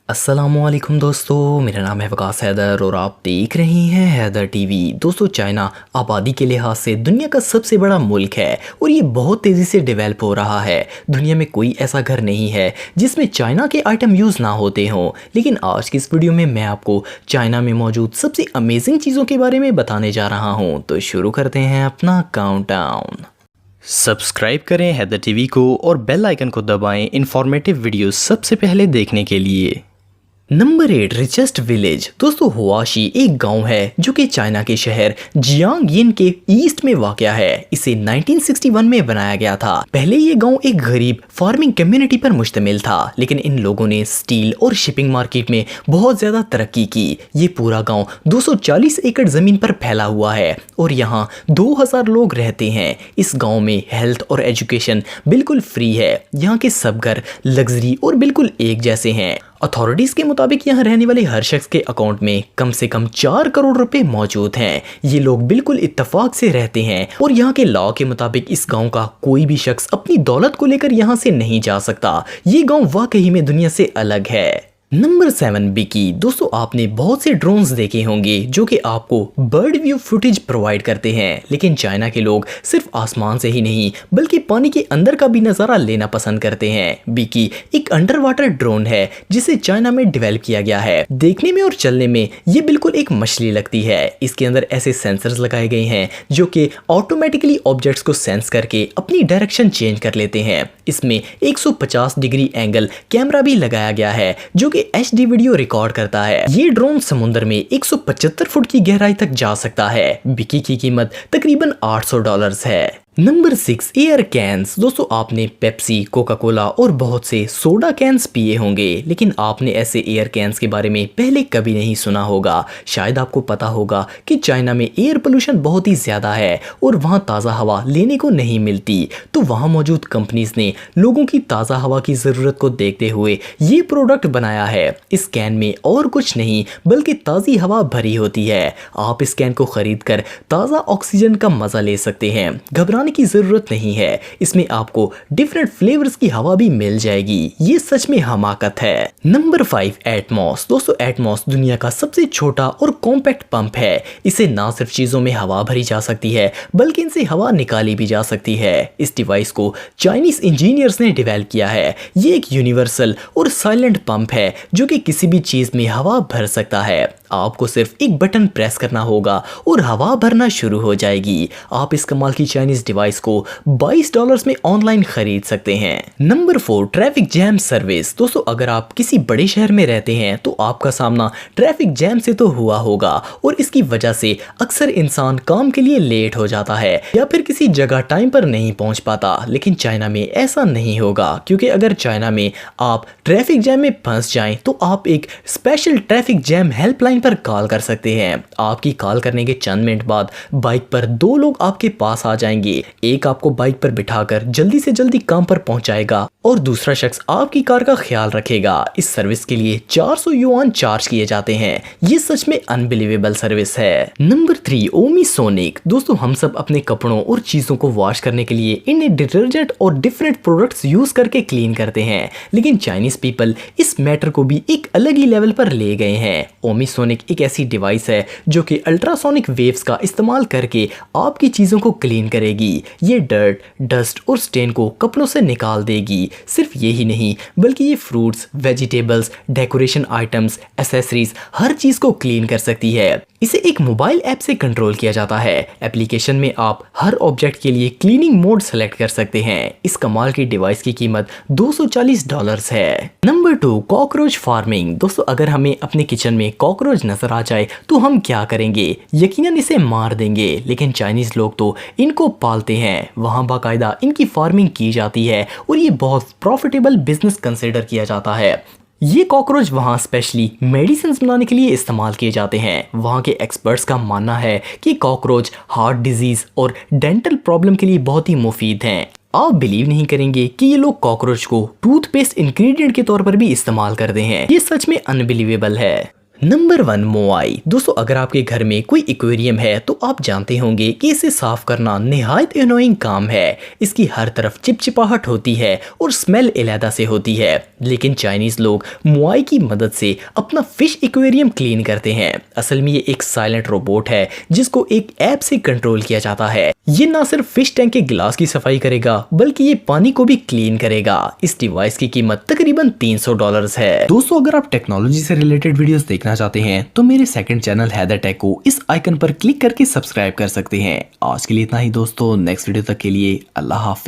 अस्सलामुअलैकुम दोस्तों, मेरा नाम है वकास हैदर और आप देख रहे हैं हैदर टीवी। दोस्तों, चाइना आबादी के लिहाज से दुनिया का सबसे बड़ा मुल्क है और ये बहुत तेज़ी से डेवलप हो रहा है। दुनिया में कोई ऐसा घर नहीं है जिसमें चाइना के आइटम यूज़ ना होते हों। लेकिन आज की इस वीडियो में मैं आपको चाइना में मौजूद सबसे अमेजिंग चीज़ों के बारे में बताने जा रहा हूँ। तो शुरू करते हैं अपना काउंटडाउन। सब्सक्राइब करें हैदर टीवी को और बेल आइकन को दबाएं इंफॉर्मेटिव वीडियो सबसे पहले देखने के लिए। Number 8, richest village. दोस्तों, हुआशी एक गांव है जो कि चाइना के शहर जियांगयिन के ईस्ट में वाक़या है। इसे 1961 में बनाया गया था। पहले ये गांव एक गरीब फार्मिंग कम्युनिटी पर मुश्तमिल था, लेकिन इन लोगों ने स्टील और शिपिंग मार्केट में बहुत ज़्यादा तरक्की की। ये पूरा गांव 240 एकड़ ज़मीन पर फैला हुआ है और यहाँ 2000 लोग रहते हैं। इस गाँव में हेल्थ और एजुकेशन बिल्कुल फ्री है। यहाँ के सब घर लग्जरी और बिल्कुल एक जैसे हैं। अथॉरिटीज़ के मुताबिक यहाँ रहने वाले हर शख्स के अकाउंट में कम से कम 4 करोड़ रुपए मौजूद हैं। ये लोग बिल्कुल इत्तेफाक से रहते हैं और यहाँ के लॉ के मुताबिक इस गांव का कोई भी शख्स अपनी दौलत को लेकर यहाँ से नहीं जा सकता। ये गांव वाकई में दुनिया से अलग है। नंबर 7, बिकी। दोस्तों, आपने बहुत से ड्रोन्स देखे होंगे जो कि आपको बर्ड व्यू फुटेज प्रोवाइड करते हैं, लेकिन चाइना के लोग सिर्फ आसमान से ही नहीं बल्कि पानी के अंदर का भी नज़ारा लेना पसंद करते हैं। बिकी एक अंडर वाटर ड्रोन है जिसे चाइना में डेवलप किया गया है। देखने में और चलने में ये बिल्कुल एक मछली लगती है। इसके अंदर ऐसे सेंसर्स लगाए गए हैं जो कि ऑटोमेटिकली ऑब्जेक्ट्स को सेंस करके अपनी डायरेक्शन चेंज कर लेते हैं। इसमें 150 डिग्री एंगल कैमरा भी लगाया गया है जो कि HD वीडियो रिकॉर्ड करता है। ये ड्रोन समुद्र में 175 फुट की गहराई तक जा सकता है। बिकी की कीमत तकरीबन $800 है। Number 6, air cans. दोस्तों, आपने पेप्सी, कोका कोला और बहुत से सोडा कैंस पिए होंगे, लेकिन आपने ऐसे एयर कैंस के बारे में पहले कभी नहीं सुना होगा। शायद आपको पता होगा कि चाइना में एयर पोल्यूशन बहुत ही ज़्यादा है और वहाँ ताज़ा हवा लेने को नहीं मिलती। तो वहाँ मौजूद कंपनीज ने लोगों की ताज़ा हवा की ज़रूरत को देखते हुए ये प्रोडक्ट बनाया है। इस कैन में और कुछ नहीं बल्कि ताज़ी हवा भरी होती है। आप इस कैन को खरीद कर ताज़ा ऑक्सीजन का मज़ा ले सकते हैं। घबराने की जरूरत नहीं है। इसमें आपको डिफरेंट फ्लेवर्स की हवा भी मिल जाएगी। ये सच में हमाकत है। Number 5, Atmos. दोस्तों, एटमॉस दुनिया का सबसे छोटा और कॉम्पैक्ट पंप है। इसे ना सिर्फ चीजों में हवा भरी जा सकती है बल्कि इनसे हवा निकाली भी जा सकती है। इस डिवाइस को चाइनीज इंजीनियर्स ने डेवलप किया है। ये एक यूनिवर्सल और साइलेंट पंप है जो कि किसी भी चीज में हवा भर सकता है। आपको सिर्फ एक बटन प्रेस करना होगा और हवा भरना शुरू हो जाएगी। आप इस कमाल की चाइनीज डिवाइस को $22 में ऑनलाइन खरीद सकते हैं। Number 4, traffic jam service. दोस्तों, अगर आप किसी बड़े शहर में रहते हैं तो आपका सामना ट्रैफिक जैम से तो हुआ होगा और इसकी वजह से अक्सर इंसान काम के लिए लेट हो जाता है या फिर किसी जगह टाइम पर नहीं पहुंच पाता। लेकिन चाइना में ऐसा नहीं होगा, क्योंकि अगर चाइना में आप ट्रैफिक जैम में फंस जाएं तो आप एक स्पेशल ट्रैफिक जैम हेल्पलाइन पर कॉल कर सकते हैं। आपकी कॉल करने के चंद मिनट बाद बाइक पर 2 लोग आपके पास आ जाएंगे। एक आपको बाइक पर बिठाकर जल्दी से जल्दी काम पर पहुंचाएगा और दूसरा शख्स आपकी कार का ख्याल रखेगा। इस सर्विस के लिए 400 युआन चार्ज किए जाते हैं। ये सच में अनबिलीवेबल सर्विस है। नंबर 3, ओमिसोनिक। दोस्तों, हम सब अपने कपड़ों और चीजों को वॉश करने के लिए इन्हें डिटर्जेंट और डिफरेंट प्रोडक्ट्स यूज करके क्लीन करते हैं, लेकिन चाइनीज पीपल इस मैटर को भी एक अलग ही लेवल पर ले गए हैं। ओमिसोनिक एक ऐसी डिवाइस है जो कि अल्ट्रासोनिक वेव्स का इस्तेमाल करके आपकी चीजों को क्लीन करेगी। ये डर्ट, डस्ट और स्टेन को कपड़ों से निकाल देगी। सिर्फ यही नहीं बल्कि ये fruits, vegetables, decoration items, accessories, हर चीज को क्लीन कर सकती है। इसे एक मोबाइल ऐप से कंट्रोल किया जाता है। एप्लीकेशन में आप हर ऑब्जेक्ट के लिए क्लीनिंग मोड सेलेक्ट कर सकते हैं। इस कमाल की डिवाइस की कीमत $240 है। Number 2, cockroach farming. दोस्तों, अगर हमें अपने किचन में कॉकरोच नजर आ जाए तो हम क्या करेंगे? यकीनन इसे मार देंगे, लेकिन चाइनीज लोग तो इनको पालते हैं। वहाँ बाकायदा इनकी फार्मिंग की जाती है और ये बहुत प्रॉफिटेबल बिजनेस कंसिडर किया जाता है। ये कॉकरोच वहाँ स्पेशली मेडिसिन बनाने के लिए इस्तेमाल किए जाते हैं। वहाँ के एक्सपर्ट्स का मानना है कि कॉकरोच हार्ट डिजीज और डेंटल प्रॉब्लम के लिए बहुत ही मुफीद हैं। आप बिलीव नहीं करेंगे कि ये लोग कॉकरोच को टूथपेस्ट इंग्रेडिएंट के तौर पर भी इस्तेमाल करते हैं। ये सच में अनबिलीवेबल है। नंबर 1 मोआई। दोस्तों अगर आपके घर में कोई एक्वेरियम है तो आप जानते होंगे कि इसे साफ करना निहायत एनोइंग काम है। इसकी हर तरफ चिपचिपाहट होती है और स्मेल अलहदा से होती है, लेकिन चाइनीज लोग मोआई की मदद से अपना फिश एक्वेरियम क्लीन करते हैं। असल में ये एक साइलेंट रोबोट है जिसको एक ऐप से कंट्रोल किया जाता है। ये ना सिर्फ फिश टैंक के गिलास की सफाई करेगा बल्कि ये पानी को भी क्लीन करेगा। इस डिवाइस की कीमत तकरीबन $300 है। दोस्तों अगर आप टेक्नोलॉजी से रिलेटेड वीडियोस देखना चाहते हैं तो मेरे सेकंड चैनल हैदर टेक को इस आइकन पर क्लिक करके सब्सक्राइब कर सकते हैं। आज के लिए इतना ही दोस्तों, नेक्स्ट वीडियो तक के लिए अल्लाह हाफिज।